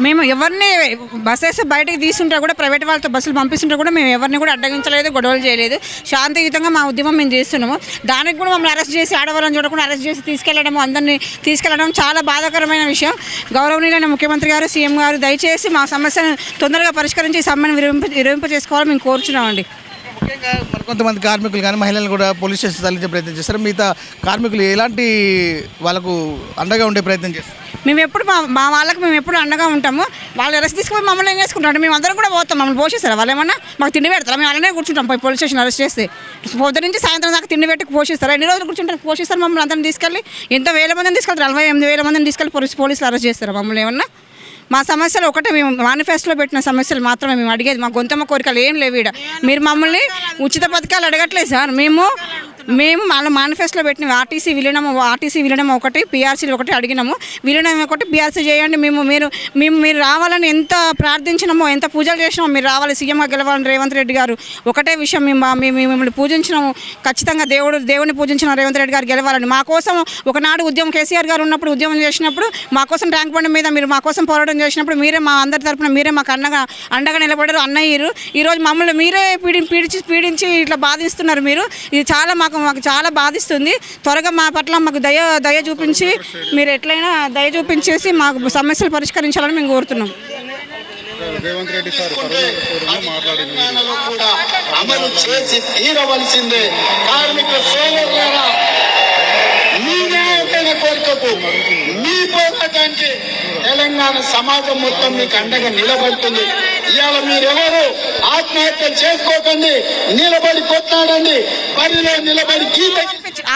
మేము ఎవరిని బస్సెస్ బయటకు తీసుంటే కూడా ప్రైవేట్ వాళ్ళతో బస్సులు పంపిస్తుంటే కూడా మేము ఎవరిని కూడా అడ్డగించలేదు, గొడవలు చేయలేదు. శాంతియుతంగా మా ఉద్యమం మేము చేస్తున్నాము. దానికి కూడా మమ్మల్ని అరెస్ట్ చేసి ఆడవాళ్ళని చూడకుండా అరెస్ట్ చేసి తీసుకెళ్లడం, అందరినీ తీసుకెళ్లడం చాలా బాధాకరమైన విషయం. గౌరవనీయులైన ముఖ్యమంత్రి గారు, సీఎం గారు దయచేసి మా సమస్యను తొందరగా పరిష్కరించి ఈ సమ్మెను విరమింప చేసుకోవాలని మేము కోరుచున్నామండి. ముఖ్యంగా కొంతమంది కార్మికులు కానీ మహిళలను కూడా పోలీస్ స్టేషన్ తరలించే ప్రయత్నం చేస్తారు. మిగతా కార్మికులు ఎలాంటి వాళ్ళకు అండగా ఉండే ప్రయత్నం చేస్తారు? మేము ఎప్పుడు మా వాళ్ళకి మేము ఎప్పుడు అండగా ఉంటాము. వాళ్ళు అరెస్ట్ తీసుకుపోయి మమ్మల్ని ఏం చేసుకుంటాం? మేము అందరం కూడా పోతాం. మమ్మల్ని పోషిస్తారా? వాళ్ళు ఏమన్నా మాకు తిండి పెడతారా? మేము అలానే కూర్చుంటాం. పోలీస్ స్టేషన్ అరెస్ట్ చేస్తే పొద్దు నుంచి సాయంత్రం దాకా తిండి పెట్టి పోషిస్తారు. ఎన్ని రోజులు కూర్చుంటారు? పోషిస్తారు మమ్మల్ని అందరిని తీసుకెళ్ళి. ఎంత వేల మందిని తీసుకెళ్తారు? 48,000 మందిని తీసుకెళ్ళి పోలీసులు అరెస్ట్ చేస్తారు మమ్మల్ని ఏమన్నా? మా సమస్యలు ఒకటే, మేము మేనిఫెస్టోలో పెట్టిన సమస్యలు మాత్రమే మేము అడిగేది. మా గొంతమ్మ కోరికలు ఏం లేవు. ఇక్కడ మీరు మమ్మల్ని ఉచిత పథకాలు అడగట్లేదు సార్. మేము వాళ్ళ మేనిఫెస్టోలో పెట్టిన ఆర్టీసీ విలీనం ఒకటి, పీఆర్సీలు ఒకటి అడిగినాము. విలీనం ఒకటి, పీఆర్సీ చేయండి. మీరు రావాలని ఎంత ప్రార్థించినామో, ఎంత పూజలు చేసినామో, మీరు రావాలి, సీఎంగా గెలవాలని రేవంత్ రెడ్డి గారు ఒకటే విషయం. మేము మిమ్మల్ని పూజించినాము. ఖచ్చితంగా దేవుని పూజించిన రేవంత్ రెడ్డి గారు గెలవాలని. మా కోసం ఒకనాడు ఉద్యమం కేసీఆర్ గారు ఉన్నప్పుడు ఉద్యమం చేసినప్పుడు మా కోసం ట్యాంక్ బండి మీద మీరు మా కోసం పోరాటం చేసినప్పుడు మీరే మా అందరి తరపున మీరే మాకు అండగా నిలబడారు, అన్నయ్యారు. ఈరోజు మమ్మల్ని మీరే పీడించి ఇట్లా బాధిస్తున్నారు మీరు. ఇది చాలా మాకు చాలా బాధిస్తుంది. త్వరగా మా పట్ల మాకు దయ చూపించి మీరు ఎట్లయినా దయ చూపించేసి మాకు సమస్యలు పరిష్కరించాలని మేము కోరుతున్నాం. అమలు చేసి తీరవలసిందే. కార్మిక సోదరులారా, మీ న్యాయమైన కోరికకు, మీ పోరాటానికి తెలంగాణ సమాజం మొత్తం మీకు అండగా నిలబడుతుంది. ఇవాళ మీరెవరు ఆత్మహత్యలు చేసుకోకండి, నిలబడి కొట్లాడండి, బరిలో నిలబడి గీత.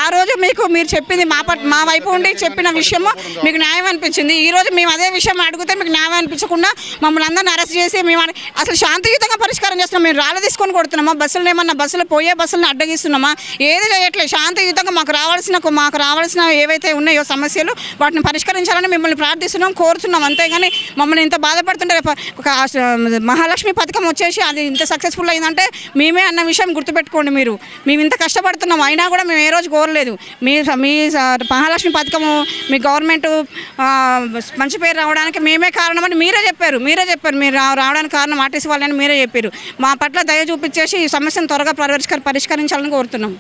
ఆ రోజు మీరు చెప్పింది మా వైపు ఉండి చెప్పిన విషయము మీకు న్యాయం అనిపించింది. ఈ రోజు మేము అదే విషయం అడిగితే మీకు న్యాయం అనిపించకుండా మమ్మల్ని అందరిని అరెస్ట్ చేసి మేము అసలు శాంతియుతంగా పరిష్కారం చేస్తున్నాం. మేము రాళ్ళు తీసుకొని కొడుతున్నామా? బస్సులు పోయే బస్సులను అడ్డగిస్తున్నామా? ఏది చేయట్లేదు. శాంతియుతంగా మాకు రావాల్సిన ఏవైతే ఉన్నాయో సమస్యలు వాటిని పరిష్కరించాలని మిమ్మల్ని ప్రార్థిస్తున్నాం, కోరుతున్నాం. అంతేగాని మమ్మల్ని ఇంత బాధపడుతుంటే ఒక మహాలక్ష్మి పథకం వచ్చేసి అది ఇంత సక్సెస్ఫుల్ అయిందంటే మేమే అన్న విషయం గుర్తుపెట్టుకోండి. మేము ఇంత కష్టపడుతున్నాం, అయినా కూడా మేము ఏ రోజు కోరలేదు. మీ మహాలక్ష్మి పథకము, మీ గవర్నమెంట్ మంచి పేరు రావడానికి మేమే కారణమని మీరే చెప్పారు. మీరు రావడానికి కారణం ఆర్టీసీ వాళ్ళని మీరే చెప్పారు. మా పట్ల దయ చూపించేసి ఈ సమస్యను త్వరగా పరిష్కరించాలని కోరుతున్నాం.